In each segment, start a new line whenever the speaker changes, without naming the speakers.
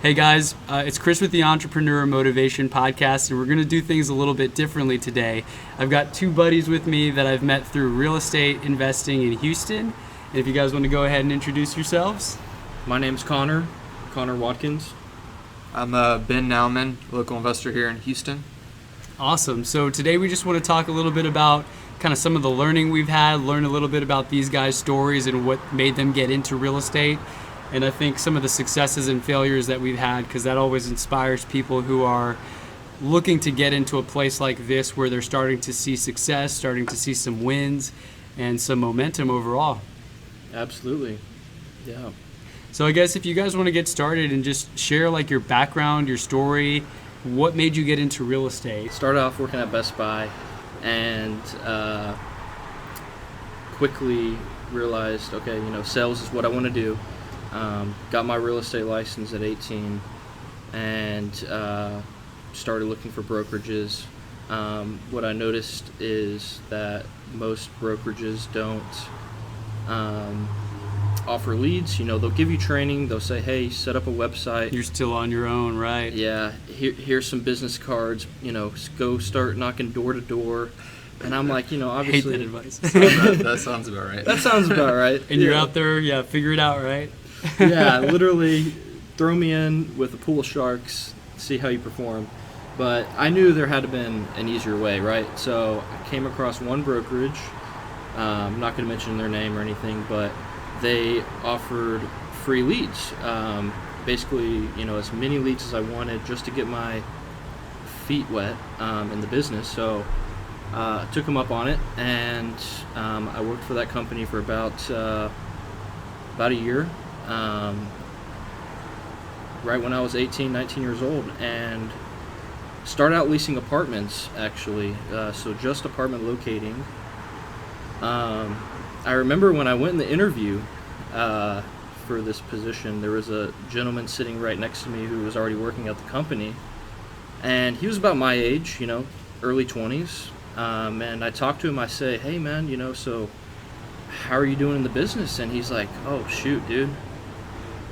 Hey guys, it's Chris with the Entrepreneur Motivation Podcast, and we're going to do things a little bit differently today. I've got two buddies with me that I've met through real estate investing in Houston. And if you guys want to go ahead and introduce yourselves.
My name's Conor Watkins.
I'm Ben Naumann, local investor here in Houston.
Awesome. So today we just want to talk a little bit about kind of some of the learning we've had, learn a little bit about these guys' stories and what made them get into real estate. And I think some of the successes and failures that we've had, because that always inspires people who are looking to get into a place like this where they're starting to see success, starting to see some wins and some momentum overall.
Absolutely. Yeah.
So I guess if you guys want to get started and just share like your background, your story, what made you get into real estate?
Started off working at Best Buy and quickly realized, okay, sales is what I want to do. Got my real estate license at 18 and started looking for brokerages. What I noticed is that most brokerages don't offer leads. They'll give you training. They'll say, hey, set up a website.
You're still on your own, right?
Yeah. Here's some business cards. Go start knocking door to door. And I'm like, obviously.
Hate that advice.
That sounds about right.
That sounds about right.
And you're out there, figure it out, right?
Yeah, literally throw me in with a pool of sharks, see how you perform. But I knew there had to have been an easier way, right? So I came across one brokerage. I'm not going to mention their name or anything, but they offered free leads. Basically, as many leads as I wanted just to get my feet wet in the business. So I took them up on it, and I worked for that company for about a year. Right when I was 18, 19 years old, and started out leasing apartments, actually, so just apartment locating. I remember when I went in the interview for this position, there was a gentleman sitting right next to me who was already working at the company, and he was about my age, early 20s, and I talked to him. I say, hey man, so how are you doing in the business? And he's like, oh shoot, dude,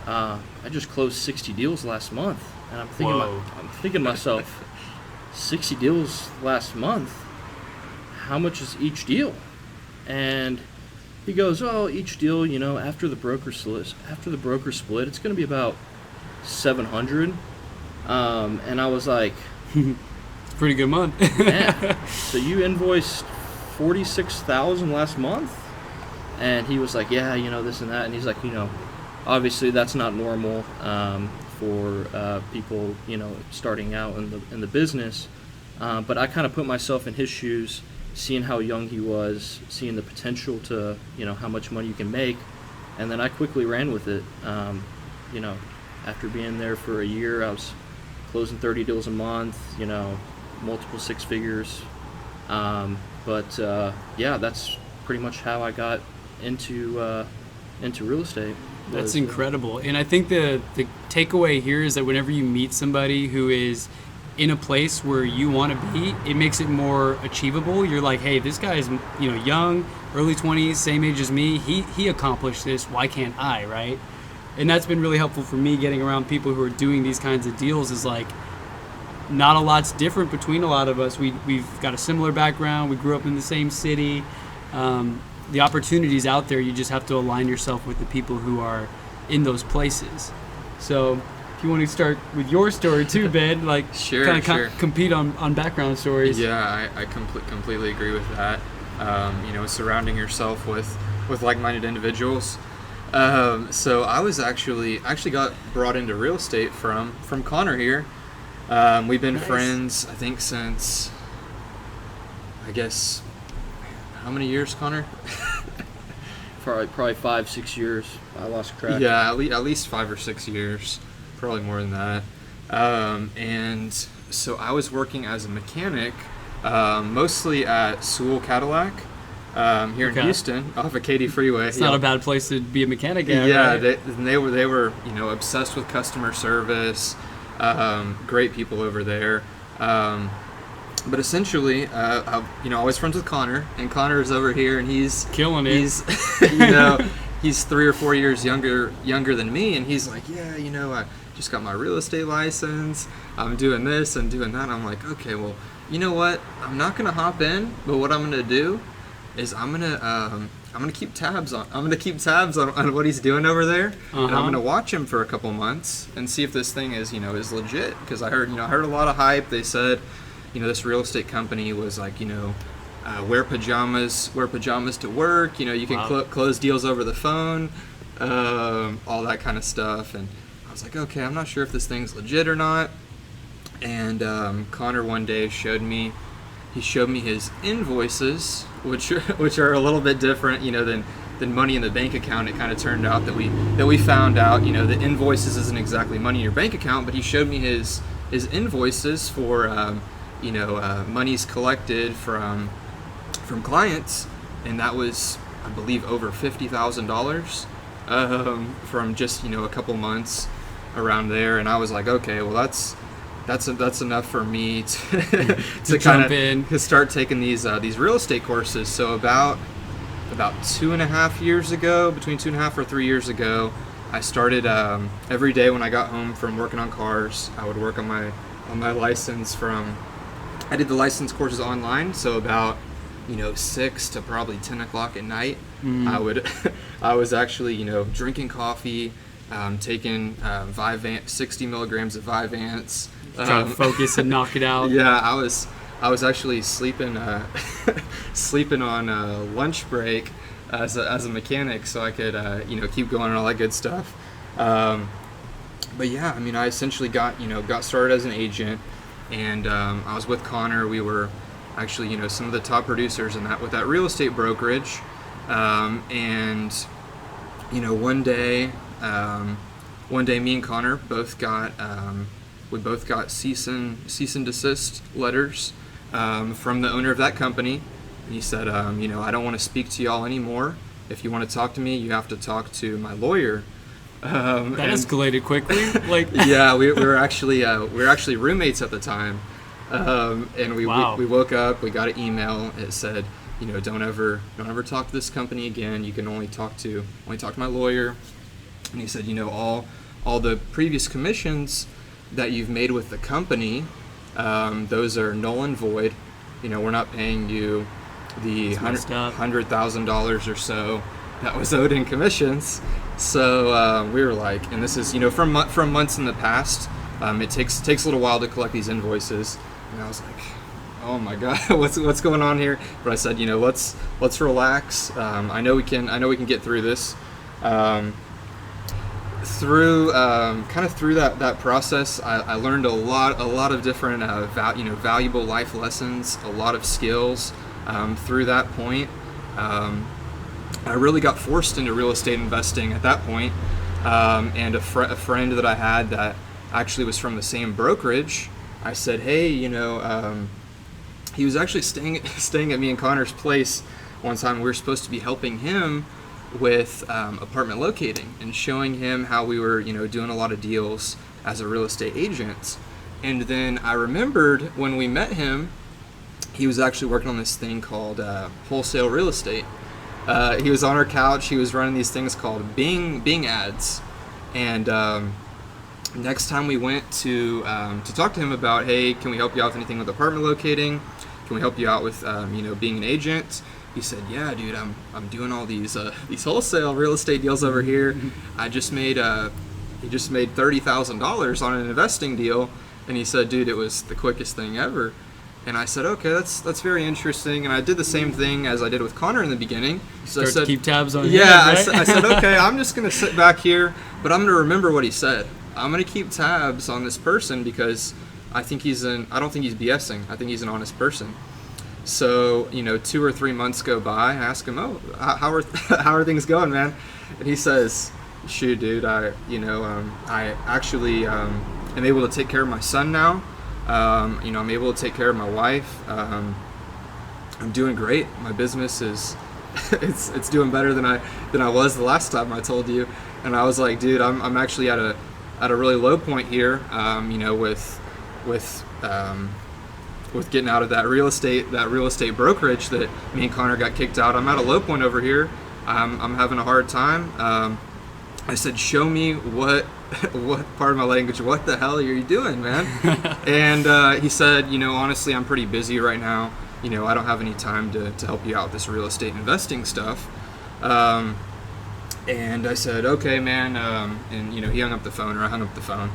I just closed 60 deals last month. And I'm thinking to myself, 60 deals last month, how much is each deal? And he goes, oh, each deal, after the broker split, it's going to be about 700. And I was like,
it's a pretty good month.
Man, so you invoiced 46,000 last month? And he was like, yeah, this and that. And he's like, obviously that's not normal for people, starting out in the business. But I kind of put myself in his shoes, seeing how young he was, seeing the potential to, how much money you can make. And then I quickly ran with it. After being there for a year, I was closing 30 deals a month, multiple six figures. But that's pretty much how I got into real estate.
That's incredible. And I think the takeaway here is that whenever you meet somebody who is in a place where you want to be, it makes it more achievable. You're like, hey, this guy is young, early 20s, same age as me. He accomplished this. Why can't I, right? And that's been really helpful for me getting around people who are doing these kinds of deals. Is like, not a lot's different between a lot of us. We've got a similar background. We grew up in the same city. The opportunities out there, you just have to align yourself with the people who are in those places. So if you want to start with your story too, Ben, like
Sure.
Compete on background stories.
Yeah, I completely agree with that. Surrounding yourself with like-minded individuals. So I was actually got brought into real estate from Conor here. We've been friends, I think, since, I guess, how many years, Conor?
Probably 5-6 years. I lost track.
Yeah, at least 5 or 6 years, probably more than that. And so I was working as a mechanic, mostly at Sewell Cadillac here in Houston, off of Katy Freeway.
It's not a bad place to be a mechanic at.
Yeah,
right?
they were obsessed with customer service. Great people over there. But essentially, I was friends with Conor, and Conor is over here, and he's
killing it.
He's 3 or 4 years younger than me, and he's like, yeah, just got my real estate license. I'm doing this and doing that. I'm like, okay, well, you know what? I'm not gonna hop in, but what I'm gonna do is I'm gonna keep tabs on on what he's doing over there, and I'm gonna watch him for a couple months and see if this thing is is legit. Because I heard a lot of hype. They said this real estate company was like wear pajamas to work. You can close deals over the phone, all that kind of stuff. And I was like, okay, I'm not sure if this thing's legit or not. And Conor one day showed me his invoices, which are a little bit different, than money in the bank account. It kind of turned out that we found out, the invoices isn't exactly money in your bank account, but he showed me his invoices for monies collected from clients, and that was, I believe, over $50,000 from just a couple months around there. And I was like, okay, well that's enough for me to kind of start taking these real estate courses. So about 2.5 years ago, between 2.5 or 3 years ago, I started every day when I got home from working on cars, I would work on my license I did the license courses online. So about 6 to probably 10 o'clock at night, I was actually drinking coffee, taking 60 milligrams of Vyvanse.
Trying to focus and knock it out.
Yeah, I was actually sleeping on lunch break as a mechanic, so I could keep going and all that good stuff. But yeah, I mean, I essentially got started as an agent, and I was with Conor. We were actually some of the top producers in with that real estate brokerage, and one day me and Conor both got cease and desist letters from the owner of that company. And he said, I don't want to speak to y'all anymore. If you want to talk to me, you have to talk to my lawyer.
That escalated quickly.
Yeah, we were actually roommates at the time, and we woke up. We got an email. It said, don't ever talk to this company again. You can only talk to my lawyer. And he said, all the previous commissions that you've made with the company, those are null and void. We're not paying you the $100,000 or so that was owed in commissions. So we were like, and this is from months in the past. It takes a little while to collect these invoices, and I was like, oh my God, what's going on here? But I said, let's relax. I know we can get through this. Through that process, I learned a lot of different valuable life lessons, a lot of skills. Through that point, I really got forced into real estate investing at that point. And a friend that I had that actually was from the same brokerage, I said, hey, he was actually staying at me and Conor's place one time. We were supposed to be helping him with apartment locating and showing him how we were doing a lot of deals as a real estate agent. And then I remembered when we met him, he was actually working on this thing called wholesale real estate. He was on our couch. He was running these things called Bing ads. And next time we went to talk to him about, hey, can we help you out with anything with apartment locating? Can we help you out with being an agent? He said, yeah, dude, I'm doing all these wholesale real estate deals over here. He just made $30,000 on an investing deal. And he said, dude, it was the quickest thing ever. And I said, okay, that's very interesting. And I did the same thing as I did with Conor in the beginning. So I said,
to keep tabs on him,
right?
right?
I said, okay, I'm just going to sit back here, but I'm going to remember what he said. I'm going to keep tabs on this person because I don't think he's BSing. I think he's an honest person. So 2 or 3 months go by. I ask him, oh, how are things going, man? And he says, shoot, dude, I actually am able to take care of my son now. I'm able to take care of my wife. I'm doing great. My business is it's doing better than I was the last time I told you. And I was like, dude, I'm actually at a really low point here. With getting out of that real estate brokerage that me and Conor got kicked out. I'm at a low point over here. I'm having a hard time. I said, show me what what, pardon my language, what the hell are you doing, man? And he said, honestly, I'm pretty busy right now. I don't have any time to help you out with this real estate investing stuff. And I said, okay, man. And he hung up the phone, or I hung up the phone.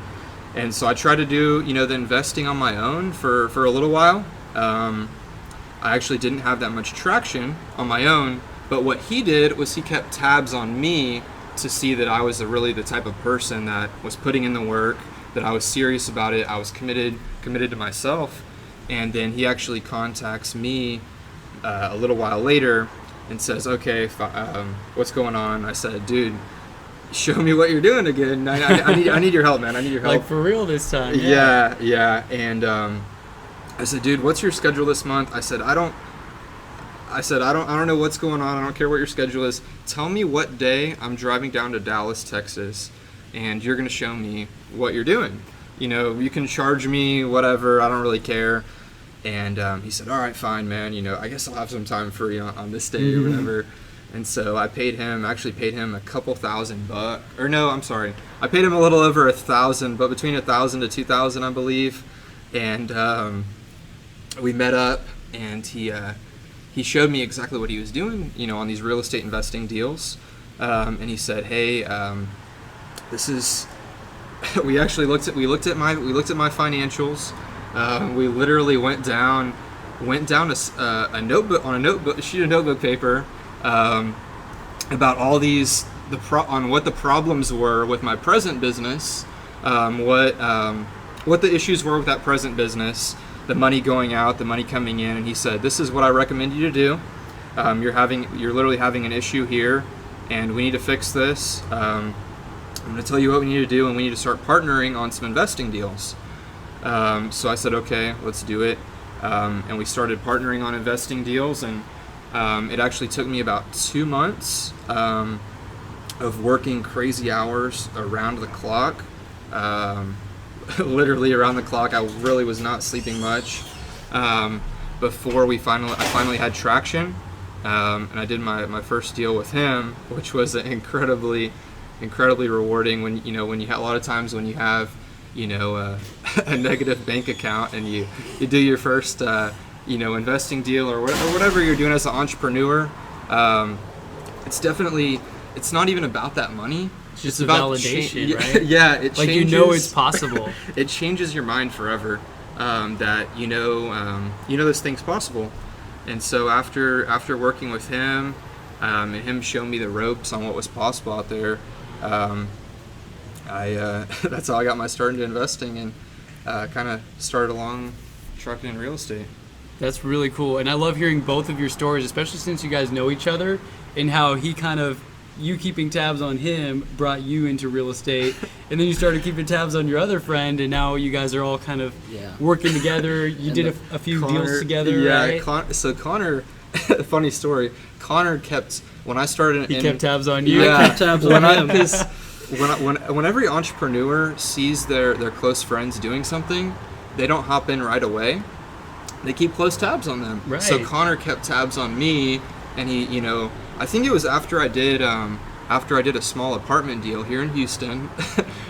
And so I tried to do, the investing on my own for a little while. I actually didn't have that much traction on my own, but what he did was he kept tabs on me to see that I was really the type of person that was putting in the work, that I was serious about it, I was committed to myself. And then he actually contacts me a little while later and says, okay, what's going on? I said, dude, show me what you're doing again. I need your help, man. I need your help.
Like for real this time.
Yeah. And I said, dude, what's your schedule this month? I said, I don't know what's going on. I don't care what your schedule is. Tell me what day I'm driving down to Dallas, Texas, and you're going to show me what you're doing. You can charge me whatever. I don't really care. And he said, all right, fine, man. I guess I'll have some time free on this day or whatever. And so I paid him a couple $1,000 or no, I'm sorry. I paid him a little over $1,000, but between $1,000 to $2,000, I believe. And we met up, and he showed me exactly what he was doing, on these real estate investing deals. And he said, hey, this is. We actually looked at my financials. We literally went down a notebook a sheet of notebook paper about all these on what the problems were with my present business, what the issues were with that present business, the money going out, the money coming in, and he said, this is what I recommend you to do. You're literally having an issue here, and we need to fix this. I'm going to tell you what we need to do, and we need to start partnering on some investing deals. So I said, okay, let's do it. And we started partnering on investing deals, and it actually took me about 2 months of working crazy hours around the clock. Literally around the clock. I really was not sleeping much before I finally had traction. And I did my first deal with him, which was incredibly rewarding. When you have a lot of times when you have a negative bank account and you do your first investing deal or whatever you're doing as an entrepreneur, it's not even about that money.
It's just about validation, right?
Yeah, it changes.
It's possible.
It changes your mind forever. That this thing's possible. And so after working with him and him showing me the ropes on what was possible out there, that's how I got my start into investing and kind of started along trucking in real estate.
That's really cool, and I love hearing both of your stories, especially since you guys know each other, and how you keeping tabs on him brought you into real estate, and then you started keeping tabs on your other friend, and now you guys are all kind of working together. You did a few deals together, right?
So Conor, funny story. Conor kept when I started.
He kept tabs on you.
Yeah,
I kept tabs on him.
When every entrepreneur sees their close friends doing something, they don't hop in right away. They keep close tabs on them.
Right.
So Conor kept tabs on me, and he, I think it was after I did a small apartment deal here in Houston,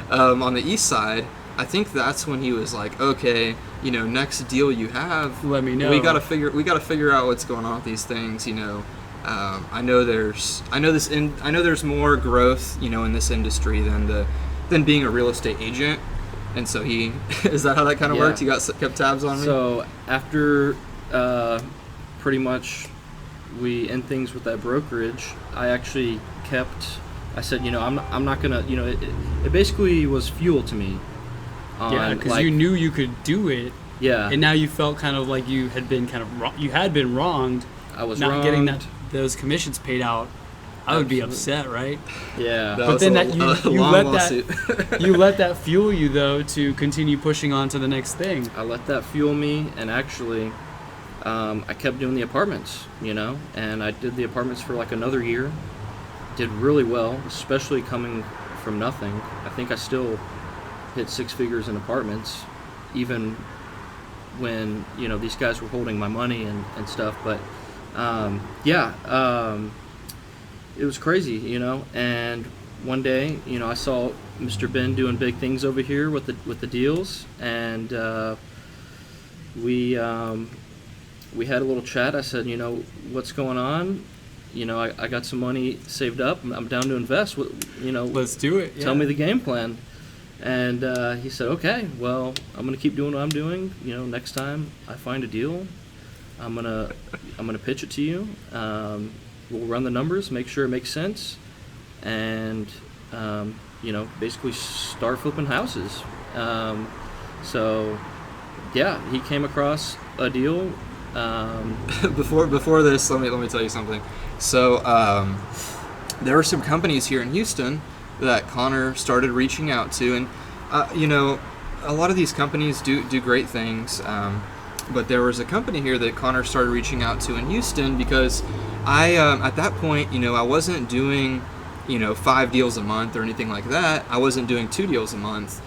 on the east side. I think that's when he was like, okay, next deal you have,
let me know.
We gotta figure out what's going on with these things. I know there's more growth, in this industry than being a real estate agent. And so is that how that kind of worked? He kept tabs on me?
So after pretty much we end things with that brokerage, I actually I said, I'm not going to, it basically was fuel to me.
Because you knew you could do it.
Yeah.
And now you felt kind of like you had been wronged.
I was
not
wronged.
Getting those commissions paid out. I would be upset, right?
Yeah.
But then you let that fuel you though to continue pushing on to the next thing.
I let that fuel me, and actually, I kept doing the apartments, and I did the apartments for like another year. Did really well, especially coming from nothing. I think I still hit 6 figures in apartments, even when these guys were holding my money and stuff. But it was crazy, and one day, I saw Mr. Ben doing big things over here with the deals, and we had a little chat. I said, what's going on? I got some money saved up. I'm down to invest.
Let's do it.
Tell me the game plan. And he said, okay, well, I'm gonna keep doing what I'm doing. Next time I find a deal, I'm gonna pitch it to you. We'll run the numbers, make sure it makes sense, and basically start flipping houses. So yeah, he came across a deal.
Before this, let me tell you something. So there were some companies here in Houston that Conor started reaching out to, and a lot of these companies do great things, but there was a company here that Conor started reaching out to in Houston because I at that point I wasn't doing 5 deals a month or anything like that. I wasn't doing 2 deals a month,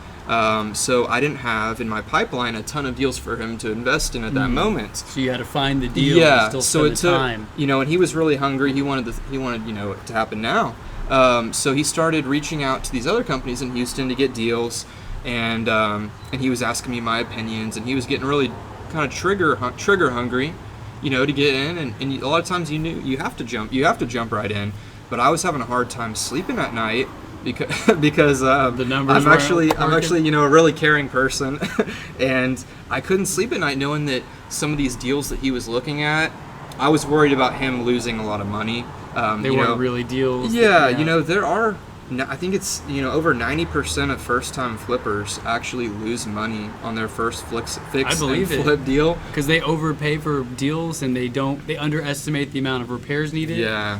so I didn't have in my pipeline a ton of deals for him to invest in at that moment.
So you had to find the deal.
Yeah,
and still
so
spend
it
the
took
time.
and he was really hungry. He wanted it to happen now. So he started reaching out to these other companies in Houston to get deals, and he was asking me my opinions, and he was getting really kind of trigger hungry, to get in, and a lot of times you have to jump right in, but I was having a hard time sleeping at night because
the numbers
I'm actually a really caring person, and I couldn't sleep at night knowing that some of these deals that he was looking at, I was worried about him losing a lot of money.
They weren't really deals.
Yeah, there are, I think it's, over 90% of first-time flippers actually lose money on their first fix and flip deal.
Because they overpay for deals and they underestimate the amount of repairs needed.
Yeah.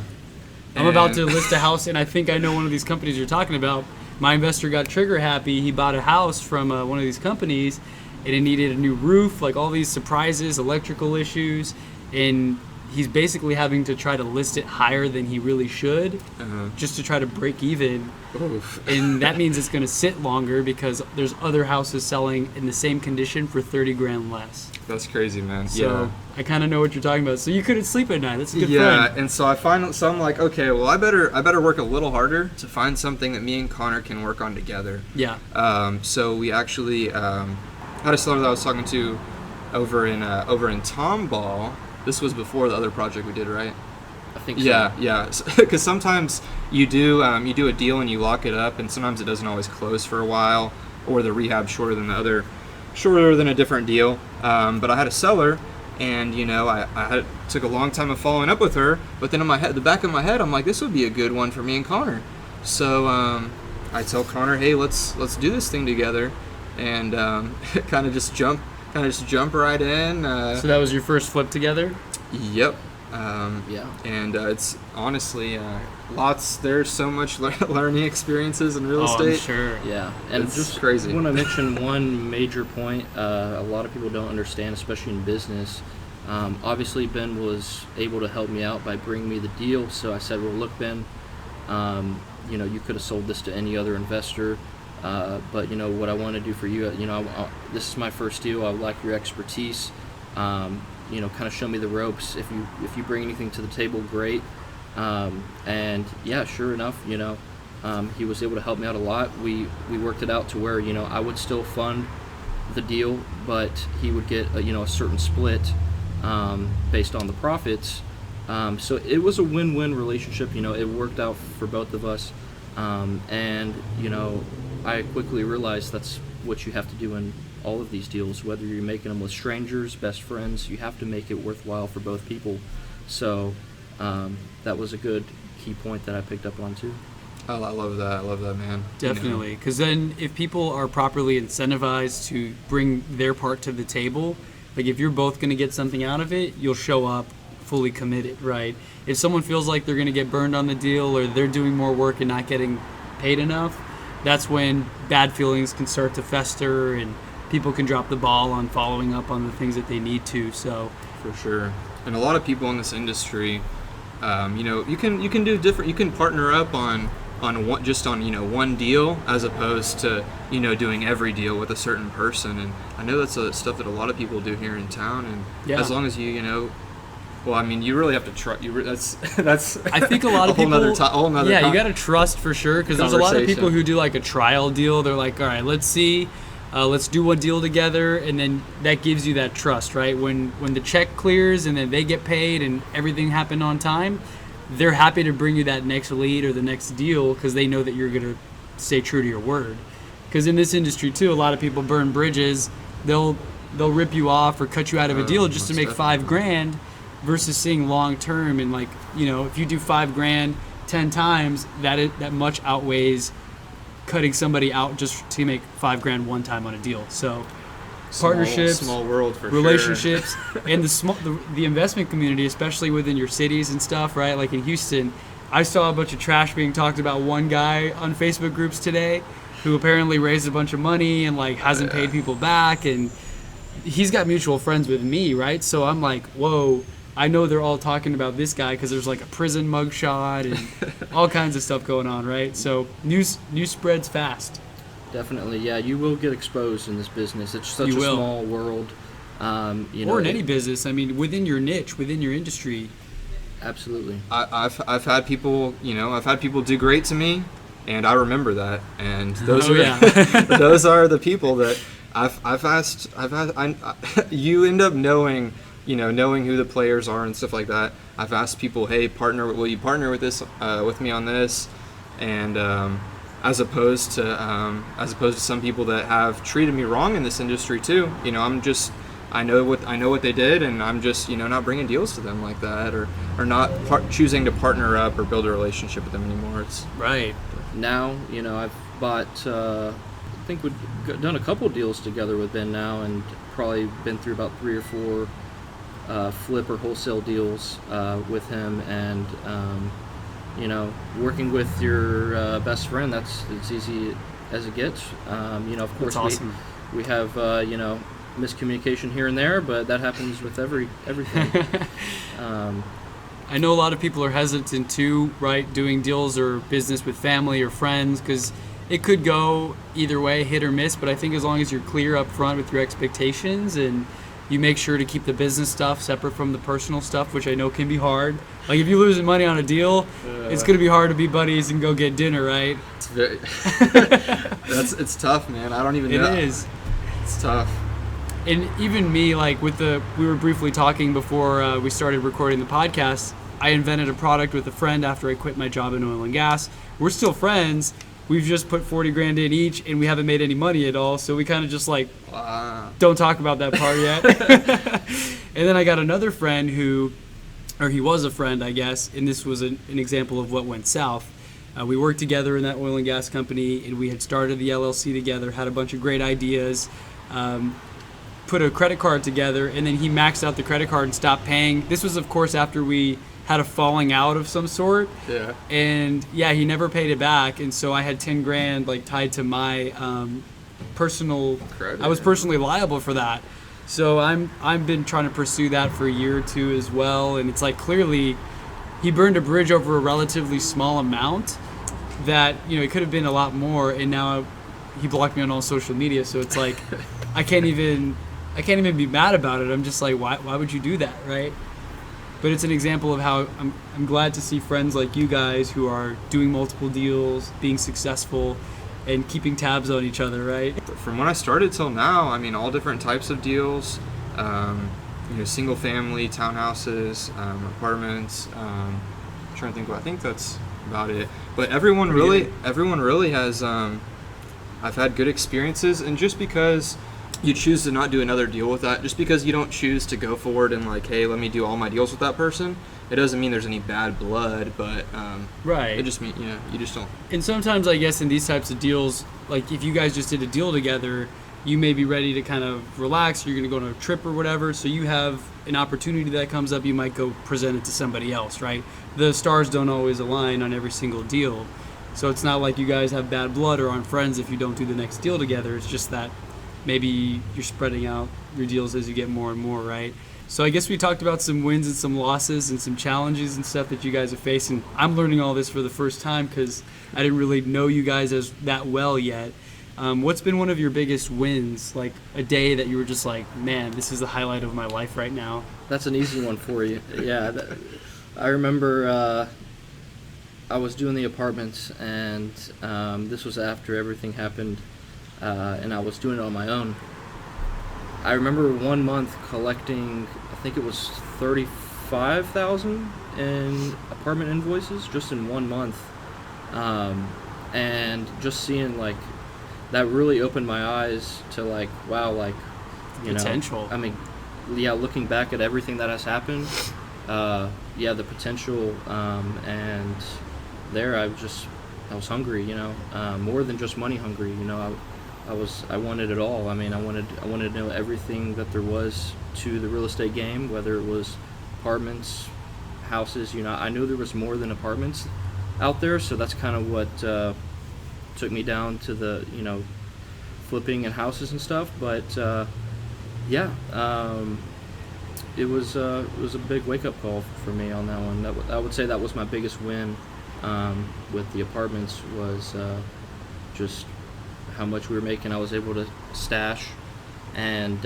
I'm about to list a house, and I think I know one of these companies you're talking about. My investor got trigger happy. He bought a house from one of these companies, and it needed a new roof, like all these surprises, electrical issues, and he's basically having to try to list it higher than he really should, just to try to break even.
Oof.
And that means it's going to sit longer because there's other houses selling in the same condition for $30,000 less.
That's crazy, man.
So
yeah.
I kind of know what you're talking about. So you couldn't sleep at night. That's a good
Yeah,
friend.
and so I'm like, okay, well, I better work a little harder to find something that me and Conor can work on together.
Yeah.
So we actually had a seller that I was talking to over in Tomball. This was before the other project we did, right?
I think so.
Yeah. Because sometimes you do a deal and you lock it up, and sometimes it doesn't always close for a while, or the rehab's shorter than a different deal. But I had a seller, and I took a long time of following up with her. But then in the back of my head, I'm like, this would be a good one for me and Conor. So I tell Conor, hey, let's do this thing together, and kind of just jump right in.
So that was your first flip together?
Yep.
Yeah.
And it's honestly there's so much learning experiences in real estate.
I'm sure.
Yeah, and
It's
just
crazy.
want to mention one major point a lot of people don't understand, especially in business. Obviously, Ben was able to help me out by bringing me the deal. So I said, well, look, Ben, you could have sold this to any other investor. But what I want to do for you, this is my first deal. I would like your expertise. Kind of show me the ropes. If you bring anything to the table, great. And yeah, sure enough, he was able to help me out a lot. We worked it out to where I would still fund the deal, but he would get a certain split based on the profits. So it was a win-win relationship. It worked out for both of us. And I quickly realized that's what you have to do in all of these deals, whether you're making them with strangers, best friends. You have to make it worthwhile for both people. So that was a good key point that I picked up on too.
Oh, I love that, man.
Definitely, because then if people are properly incentivized to bring their part to the table, like if you're both going to get something out of it, you'll show up fully committed, right? If someone feels like they're going to get burned on the deal, or they're doing more work and not getting paid enough, that's when bad feelings can start to fester, and people can drop the ball on following up on the things that they need to. So
For sure. And a lot of people in this industry, you can do different. You can partner up on one deal, as opposed to doing every deal with a certain person. And I know that's stuff that a lot of people do here in town. And
Yeah.
as long as you Well, I mean, you really have to trust. That's.
I think a lot of people.
Yeah,
you got to trust for sure, because there's a lot of people who do like a trial deal. They're like, all right, let's see, let's do one deal together, and then that gives you that trust, right? When the check clears and then they get paid and everything happened on time, they're happy to bring you that next lead or the next deal because they know that you're gonna stay true to your word. Because in this industry too, a lot of people burn bridges. They'll rip you off or cut you out of a deal just to make $5,000. Versus seeing long term, and like, you know, if you do $5,000 10 times, that much outweighs cutting somebody out just to make $5,000 one time on a deal. So partnerships,
small world for
relationships,
sure.
and the investment community, especially within your cities and stuff, right? Like in Houston, I saw a bunch of trash being talked about one guy on Facebook groups today who apparently raised a bunch of money and like hasn't paid people back, and he's got mutual friends with me, right? So I'm like, whoa. I know they're all talking about this guy because there's like a prison mugshot and all kinds of stuff going on, right? So news spreads fast.
Definitely, yeah. You will get exposed in this business. It's such a small world.
Or in any business. I mean, within your niche, within your industry.
Absolutely.
I've had people, I've had people do great to me, and I remember that. And those those are the people that you end up knowing. Knowing who the players are and stuff like that. I've asked people, hey, will you partner with me on this? And as opposed to some people that have treated me wrong in this industry too. I know what they did, and I'm just not bringing deals to them like that, or not choosing to partner up or build a relationship with them anymore. It's
right.
Now, I've bought. I think we've done a couple deals together with Ben now, and probably been through about 3 or 4. Flip or wholesale deals with him, and working with your best friend, it's easy as it gets. Of course,
awesome.
we have miscommunication here and there, but that happens with everything.
I know a lot of people are hesitant too, right, doing deals or business with family or friends, because it could go either way, hit or miss. But I think as long as you're clear up front with your expectations and you make sure to keep the business stuff separate from the personal stuff, which I know can be hard. Like if you're losing money on a deal, it's going to be hard to be buddies and go get dinner, right?
It's tough, man. I don't even know.
It is.
It's tough.
And even me, like we were briefly talking before we started recording the podcast, I invented a product with a friend after I quit my job in oil and gas. We're still friends. We've just put $40,000 in each, and we haven't made any money at all. So we kind of just don't talk about that part yet. And then I got another friend he was a friend, I guess, and this was an example of what went south. We worked together in that oil and gas company, and we had started the LLC together, had a bunch of great ideas, put a credit card together, and then he maxed out the credit card and stopped paying. This was, of course, after we had a falling out of some sort.
Yeah. And
he never paid it back, and so I had $10,000 like tied to my personal credit. I was personally liable for that. So I've been trying to pursue that for a year or two as well, and it's like clearly he burned a bridge over a relatively small amount that it could have been a lot more, and now he blocked me on all social media. So it's like I can't even be mad about it. I'm just like, why would you do that, right? But it's an example of how I'm glad to see friends like you guys who are doing multiple deals, being successful, and keeping tabs on each other, right?
From when I started till now, I mean, all different types of deals, single family, townhouses, apartments. I'm trying to think. I think that's about it. But everyone really has. I've had good experiences, and just because you choose to not do another deal with that, just because you don't choose to go forward and like, hey, let me do all my deals with that person, it doesn't mean there's any bad blood, but
right.
It just means you just don't.
And sometimes I guess in these types of deals, like if you guys just did a deal together, you may be ready to kind of relax, you're going to go on a trip or whatever, so you have an opportunity that comes up, you might go present it to somebody else, right? The stars don't always align on every single deal, so it's not like you guys have bad blood or aren't friends if you don't do the next deal together. It's just that maybe you're spreading out your deals as you get more and more, right? So I guess we talked about some wins and some losses and some challenges and stuff that you guys have faced, and I'm learning all this for the first time because I didn't really know you guys as that well yet. What's been one of your biggest wins, like a day that you were just like, man, this is the highlight of my life right now?
That's an easy one for you. Yeah, I remember I was doing the apartments, and this was after everything happened, and I was doing it on my own. I remember 1 month collecting, I think it was 35,000 in apartment invoices just in 1 month, and just seeing like that really opened my eyes to like, wow, like, you
Potential.
know, I mean, yeah, looking back at everything that has happened, yeah, the potential, and there I was hungry, you know, more than just money hungry, you know. I wanted it all. I mean, I wanted to know everything that there was to the real estate game, whether it was apartments, houses. You know, I knew there was more than apartments out there, so that's kind of what took me down to the, you know, flipping and houses and stuff. But yeah, it was a big wake up call for me on that one. I would say that was my biggest win with the apartments, was just how much we were making. I was able to stash and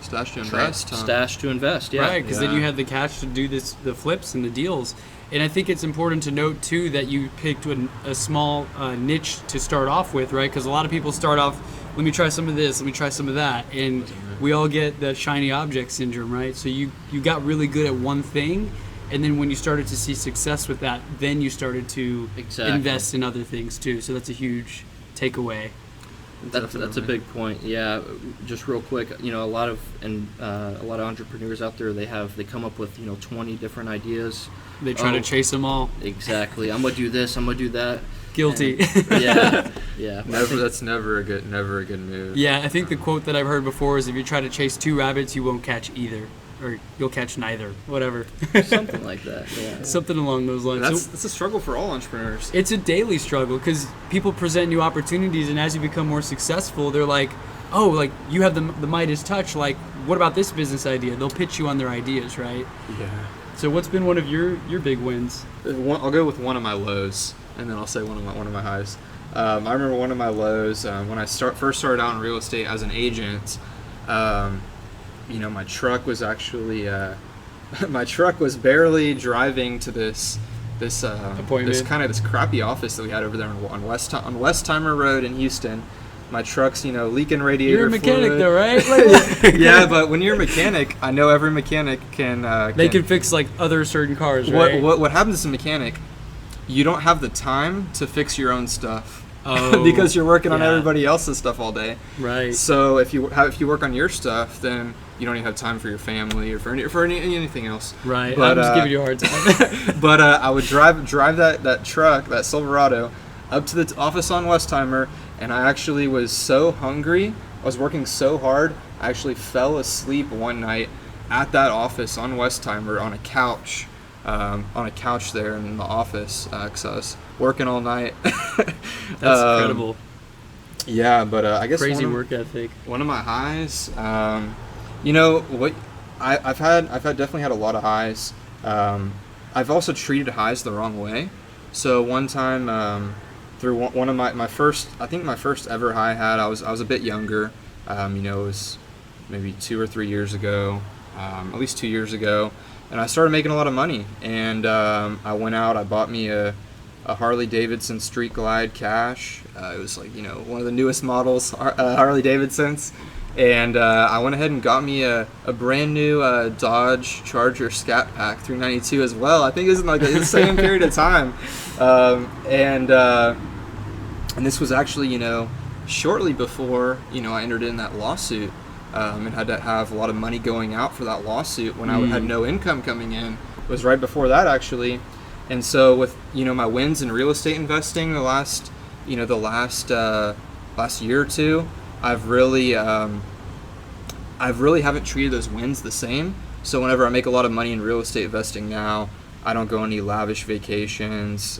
Stash to invest. Huh?
stash to invest. Yeah,
Right, because then you had the cash to do the flips and the deals. And I think it's important to note too that you picked a small niche to start off with, right? Because a lot of people start off, let me try some of this, let me try some of that, and we all get the shiny object syndrome, right? So you got really good at one thing, and then when you started to see success with that, then you started to invest in other things too. So that's a huge takeaway.
That's a big point. Yeah, just real quick, you know, a lot of entrepreneurs out there, they come up with, you know, 20 different ideas.
They try to chase them all.
Exactly. I'm gonna do this. I'm gonna do that.
Guilty.
And, yeah.
That's never a good move.
Yeah, I think the quote that I've heard before is, if you try to chase two rabbits, you won't catch either, or you'll catch neither. Whatever.
Something like that. Yeah.
Something along those lines.
That's a struggle for all entrepreneurs.
It's a daily struggle because people present new opportunities, and as you become more successful, they're like, oh, like you have the Midas touch. Like, what about this business idea? They'll pitch you on their ideas, right?
Yeah.
So what's been one of your big wins?
I'll go with one of my lows, and then I'll say one of my highs. I remember one of my lows when I first started out in real estate as an agent. You know, my truck was actually barely driving to this
appointment,
this crappy office that we had over there on Westheimer Road in Houston. My truck's, you know, leaking radiator
You're a mechanic
fluid.
though, right?
Yeah, but when you're a mechanic, I know every mechanic can.
They can fix like other certain cars, right?
What happens as a mechanic? You don't have the time to fix your own stuff.
Oh,
because you're working on everybody else's stuff all day.
Right.
So if you work on your stuff, then you don't even have time for your family or for anything else.
Right.
But,
I'm just giving you a hard time.
But I would drive that truck, that Silverado, up to the office on Westheimer, and I actually was so hungry. I was working so hard. I actually fell asleep one night at that office on Westheimer on a couch. There in the office because I was working all night.
That's incredible.
Yeah, but I guess
crazy work ethic.
One of my highs, you know what, I've definitely had a lot of highs. I've also treated highs the wrong way. So one time through one of my first ever high I had, I was a bit younger. You know, it was maybe 2 or 3 years ago, at least 2 years ago. And I started making a lot of money, and I went out. I bought me a Harley Davidson Street Glide cash. It was like, you know, one of the newest models, Harley Davidsons, and I went ahead and got me a brand new Dodge Charger Scat Pack 392 as well. I think it was in like the same period of time, and this was actually, you know, shortly before, you know, I entered in that lawsuit. And had to have a lot of money going out for that lawsuit when I had no income coming in. It was right before that, actually. And so with, you know, my wins in real estate investing the last year or two, I've really haven't treated those wins the same. So whenever I make a lot of money in real estate investing now, I don't go on any lavish vacations.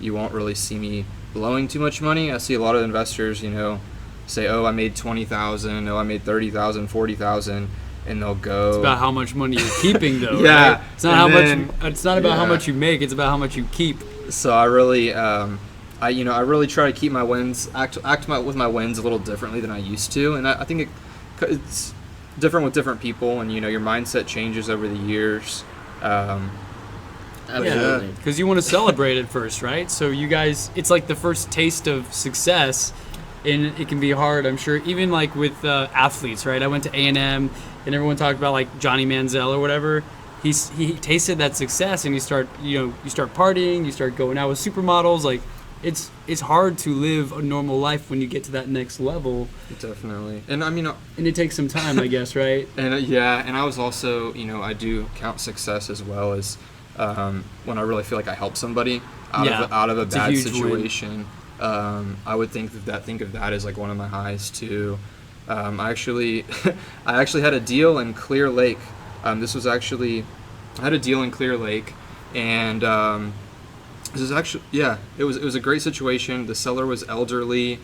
You won't really see me blowing too much money. I see a lot of investors, you know, say, oh, I made 20,000, oh, I made 30,000, 40,000, and they'll go.
It's about how much money you're keeping, though.
Yeah,
right? It's not It's not about how much you make. It's about how much you keep.
So I really, I really try to keep my wins, with my wins a little differently than I used to, and I think it's different with different people, and your mindset changes over the years.
Absolutely.
Because you want to celebrate it first, right? So you guys, it's like the first taste of success, and it can be hard, I'm sure, even like with athletes, right? I went to A&M, and everyone talked about like Johnny Manziel or whatever. He tasted that success, and you start partying, you start going out with supermodels. Like, it's hard to live a normal life when you get to that next level.
Definitely, and I mean,
and it takes some time, I guess, right?
And and I was also, I do count success as well as when I really feel like I help somebody out of a bad situation. I would think of that as like one of my highs too. I actually had a deal in Clear Lake. I had a deal in Clear Lake, and this is actually, it was a great situation. The seller was elderly.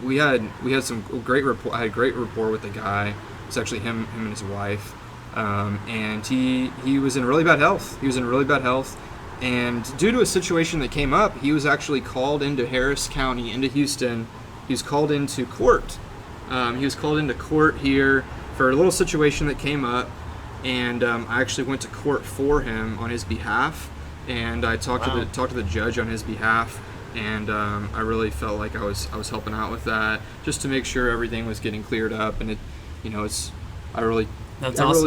We had some great rapport. I had great rapport with the guy. It's actually him and his wife. And he was in really bad health. And due to a situation that came up, he was actually called into Harris County, into Houston. He was called into court. He was called into court here for a little situation that came up, and I actually went to court for him on his behalf, and I talked to the judge on his behalf, and I really felt like I was helping out with that, just to make sure everything was getting cleared up, and I really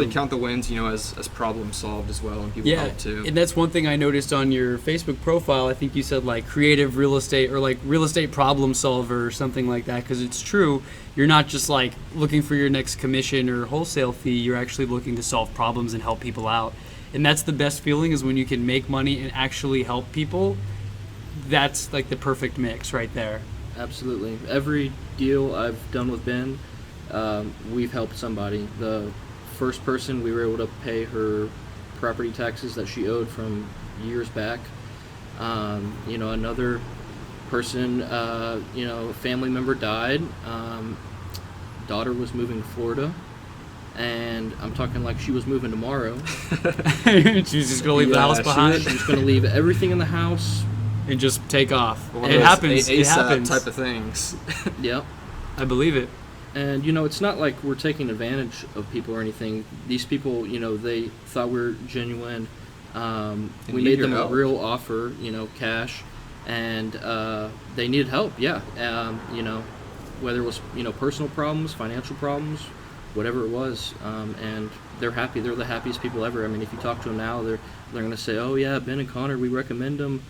count the wins, as problem solved as well, and people help too.
And that's one thing I noticed on your Facebook profile. I think you said like creative real estate or like real estate problem solver or something like that, because it's true. You're not just like looking for your next commission or wholesale fee. You're actually looking to solve problems and help people out. And that's the best feeling, is when you can make money and actually help people. That's like the perfect mix right there.
Absolutely. Every deal I've done with Ben, we've helped somebody. The first person, we were able to pay her property taxes that she owed from years back. Another person, a family member died. Daughter was moving to Florida, and I'm talking like she was moving tomorrow.
She was just going to leave the house behind.
She was going to leave everything in the house
and just take off.
It
happens.
It
happens.
happens. Type of things.
Yep.
I believe it.
And, it's not like we're taking advantage of people or anything. These people, they thought we were genuine. We made them a real offer, cash, and they needed help, whether it was, personal problems, financial problems, whatever it was, and they're happy. They're the happiest people ever. I mean, if you talk to them now, they're going to say, oh, yeah, Ben and Conor, we recommend them.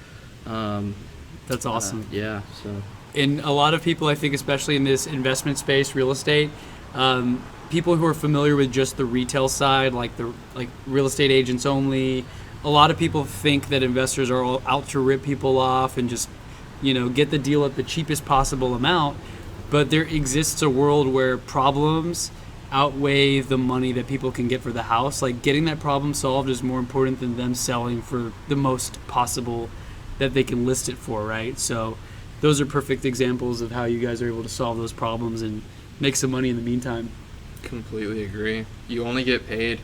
That's awesome.
So...
And a lot of people, I think, especially in this investment space, real estate, people who are familiar with just the retail side, like real estate agents only, a lot of people think that investors are all out to rip people off and just, get the deal at the cheapest possible amount. But there exists a world where problems outweigh the money that people can get for the house. Like, getting that problem solved is more important than them selling for the most possible that they can list it for, right? So those are perfect examples of how you guys are able to solve those problems and make some money in the meantime.
Completely agree. You only get paid.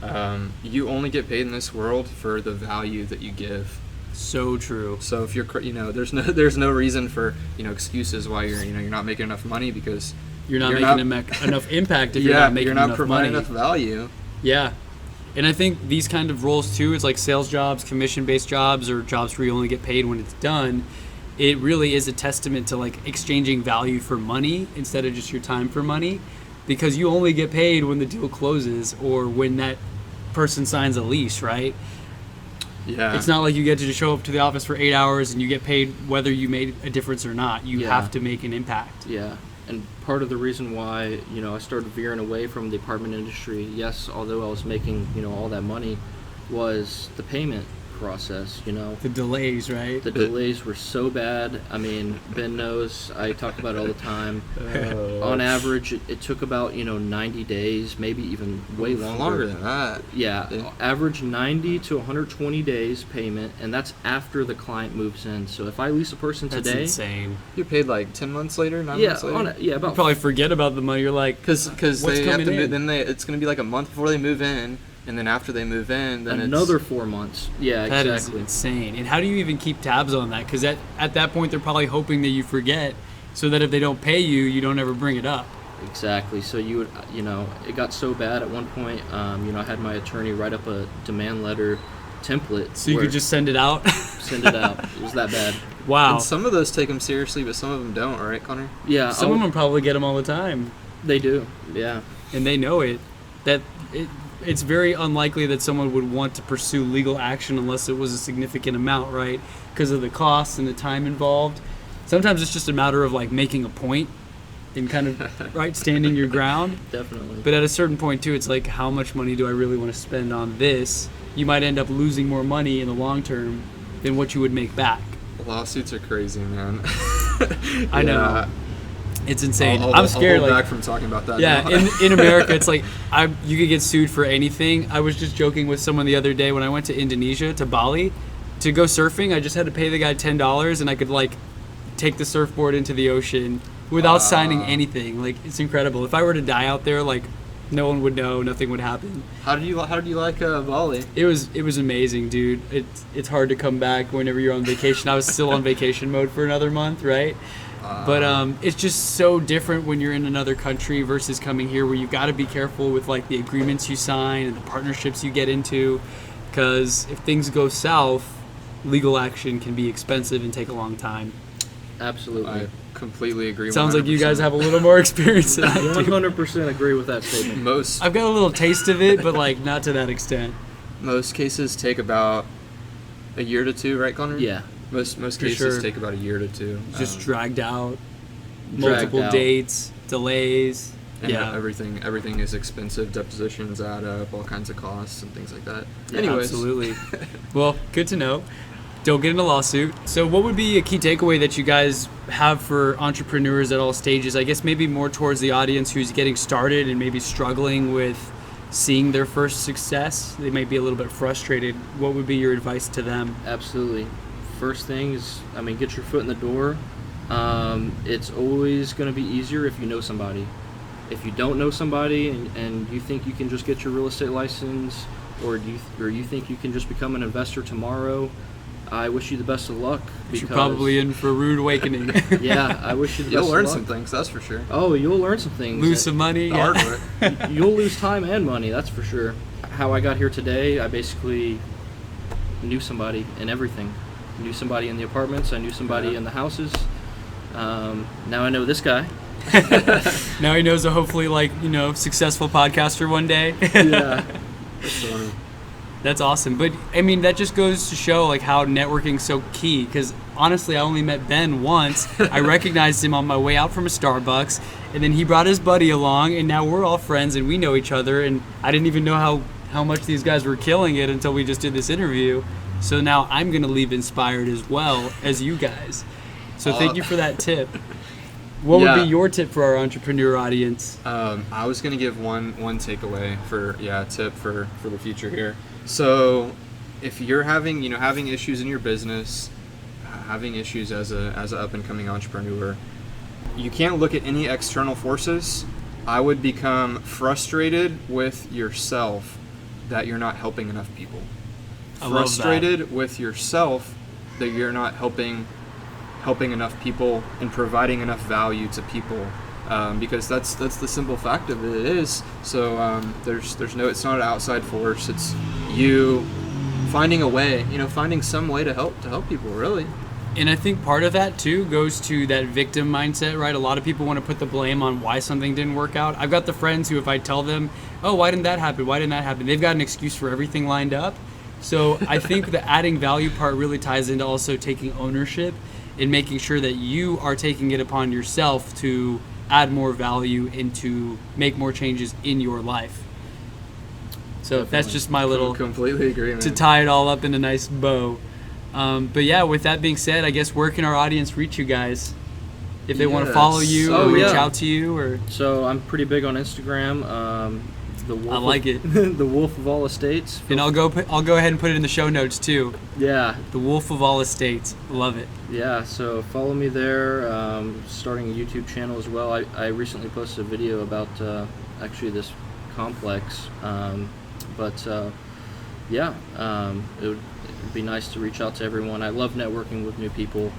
In this world for the value that you give.
So true.
So if you're, there's no reason for excuses why you're not making enough money, because
you're not making enough impact if you're not making enough money.
You're not providing enough value.
Yeah. And I think these kind of roles too, it's like sales jobs, commission-based jobs, or jobs where you only get paid when it's done. It really is a testament to like exchanging value for money instead of just your time for money, because you only get paid when the deal closes or when that person signs a lease, right?
Yeah.
It's not like you get to just show up to the office for 8 hours and you get paid whether you made a difference or not. You have to make an impact.
Yeah. And part of the reason why, I started veering away from the apartment industry, yes, although I was making, all that money, was the payment process,
The delays, right?
The delays were so bad. I mean, Ben knows, I talk about it all the time. On average, it took about, 90 days, maybe even way longer.
Longer than that.
Yeah, average 90 to 120 days payment, and that's after the client moves in. So if I lease a person
that's
today...
insane.
You're paid like 10 months later, 9 months later?
About...
You probably forget about the money. You're like,
because they have to move, then it's going to be like a month before they move in. and then after they move in, then
another 4 months. Yeah,
That is
exactly.
insane. And how do you even keep tabs on that? Because at that point, they're probably hoping that you forget, so that if they don't pay you, you don't ever bring it up.
Exactly. So you would, it got so bad at one point. I had my attorney write up a demand letter template.
So you
where-
could just send it out.
send it out. It was that bad.
Wow.
And some of those take them seriously, but some of them don't, right, Connor?
Yeah,
Some of them probably get them all the time,
they do. Yeah.
and they know it. It's very unlikely that someone would want to pursue legal action unless it was a significant amount, right? Because of the costs and the time involved. Sometimes it's just a matter of like making a point and kind of right standing your ground.
Definitely.
But at a certain point too, it's like, how much money do I really want to spend on this? You might end up losing more money in the long term than what you would make back.
Lawsuits are crazy, man.
I know. It's insane.
I'll
I'm scared.
hold
Like,
back from talking about that.
yeah,
now.
in America, it's like you could get sued for anything. I was just joking with someone the other day when I went to Indonesia, to Bali, to go surfing. I just had to pay the guy $10, and I could like take the surfboard into the ocean without signing anything. Like, it's incredible. If I were to die out there, like, no one would know, nothing would happen.
How did you like Bali?
It was amazing, dude. It's hard to come back whenever you're on vacation. I was still on vacation mode for another month, right? But it's just so different when you're in another country versus coming here, where you've got to be careful with like the agreements you sign and the partnerships you get into, because if things go south, legal action can be expensive and take a long time.
Absolutely.
I completely agree.
Sounds like you guys
100%.
have a little more experience than I do.
100% agree with that statement.
Most
I've got a little taste of it, but like not to that extent.
cases take about a year to two, right, Connor?
Yeah.
Most
For
cases
sure.
take about a year to two.
Just dragged out,
Dragged
multiple
out.
dates, delays.
and
Yeah,
everything is expensive. Depositions add up, all kinds of costs and things like that.
Yeah,
Anyways,
absolutely. Well, good to know. Don't get in a lawsuit. So what would be a key takeaway that you guys have for entrepreneurs at all stages? I guess maybe more towards the audience who's getting started and maybe struggling with seeing their first success. They might be a little bit frustrated. What would be your advice to them?
Absolutely. First thing is, get your foot in the door. It's always going to be easier if you know somebody. If you don't know somebody and you think you can just get your real estate license, or you think you can just become an investor tomorrow, I wish you the best of luck.
You're probably in for a rude awakening.
Yeah, I wish you the
you'll
best
learn
of luck.
some things, that's for sure.
Oh, you'll learn some things.
Lose some money.
The
Yeah.
hard way.
You'll lose time and money, that's for sure. How I got here today, I basically knew somebody in everything. Knew somebody in the apartments, I knew somebody
Yeah.
in the houses. Now I know this guy.
Now he knows a hopefully successful podcaster one day.
Yeah.
That's the one.
That's awesome. But I mean, that just goes to show like how networking's so key, because honestly, I only met Ben once. I recognized him on my way out from a Starbucks, and then he brought his buddy along, and now we're all friends and we know each other, and I didn't even know how much these guys were killing it until we just did this interview. So now I'm going to leave inspired as well as you guys. So thank you for that tip. What would
Yeah.
be your tip for our entrepreneur audience?
I was gonna give one takeaway for tip for the future here. So, if you're having issues in your business, having issues as a up and coming entrepreneur, you can't look at any external forces. I would become frustrated with yourself that you're not helping enough people.
I love that.
Frustrated with yourself that you're not helping enough people and providing enough value to people, because that's the simple fact of it is. So there's no, it's not an outside force. It's you finding a way, finding some way to help people, really.
And I think part of that too goes to that victim mindset, right? A lot of people want to put the blame on why something didn't work out. I've got the friends who, if I tell them, oh, why didn't that happen? Why didn't that happen? They've got an excuse for everything lined up. So I think the adding value part really ties into also taking ownership and making sure that you are taking it upon yourself to add more value and to make more changes in your life. So that's just my little,
Completely agree, man.
to tie it all up in a nice bow. But yeah, with that being said, I guess where can our audience reach you guys? If they want to
Yes.
follow you
Oh,
or reach
yeah.
out to you, or
So I'm pretty big on Instagram. The Wolf
I like it.
the Wolf of All Estates.
And I'll go ahead and put it in the show notes too.
Yeah,
The Wolf of All Estates. Love it.
yeah. So follow me there. Starting a YouTube channel as well. I recently posted a video about actually this complex. But yeah, it'd be nice to reach out to everyone. I love networking with new people.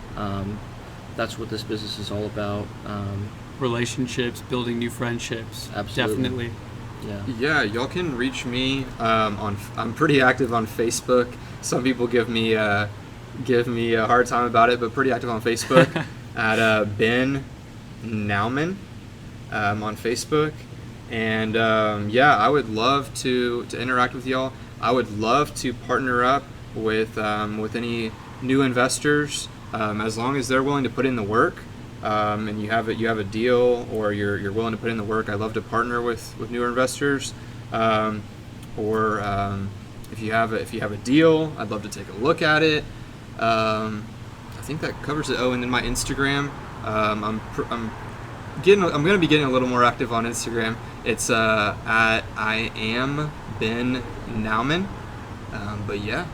That's what this business is all about.
Relationships, building new friendships.
Absolutely.
Definitely.
Yeah.
Yeah, y'all can reach me I'm pretty active on Facebook. Some people give me a hard time about it, but pretty active on Facebook at Ben Naumann on Facebook. And yeah, I would love to interact with y'all. I would love to partner up with any new investors, as long as they're willing to put in the work. And you have a deal, or you're willing to put in the work. I love to partner with newer investors, or if you have a deal, I'd love to take a look at it. I think that covers it. Oh, and then my Instagram, I'm going to be getting a little more active on Instagram. It's at I am Ben Naumann. But yeah.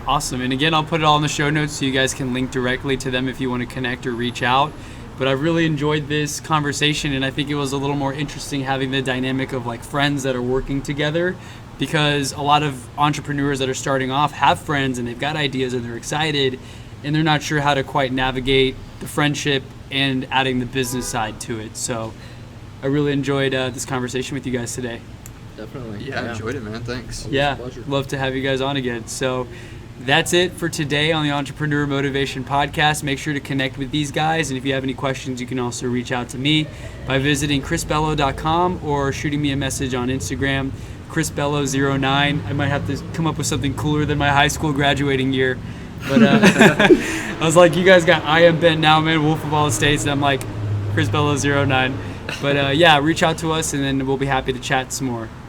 Awesome. And again, I'll put it all in the show notes so you guys can link directly to them if you want to connect or reach out. But I really enjoyed this conversation, and I think it was a little more interesting having the dynamic of like friends that are working together, because a lot of entrepreneurs that are starting off have friends and they've got ideas and they're excited and they're not sure how to quite navigate the friendship and adding the business side to it. So I really enjoyed this conversation with you guys today.
Definitely.
Yeah, I enjoyed it, man. Thanks.
Yeah,
pleasure.
love to have you guys on again. So that's it for today on the Entrepreneur Motivation Podcast. Make sure to connect with these guys, and if you have any questions, you can also reach out to me by visiting chrisbello.com or shooting me a message on Instagram, chrisbello09. I might have to come up with something cooler than my high school graduating year. But I was like, you guys got I am Ben Naumann, Wolf of All Estates, and I'm like, chrisbello09. But yeah, reach out to us, and then we'll be happy to chat some more.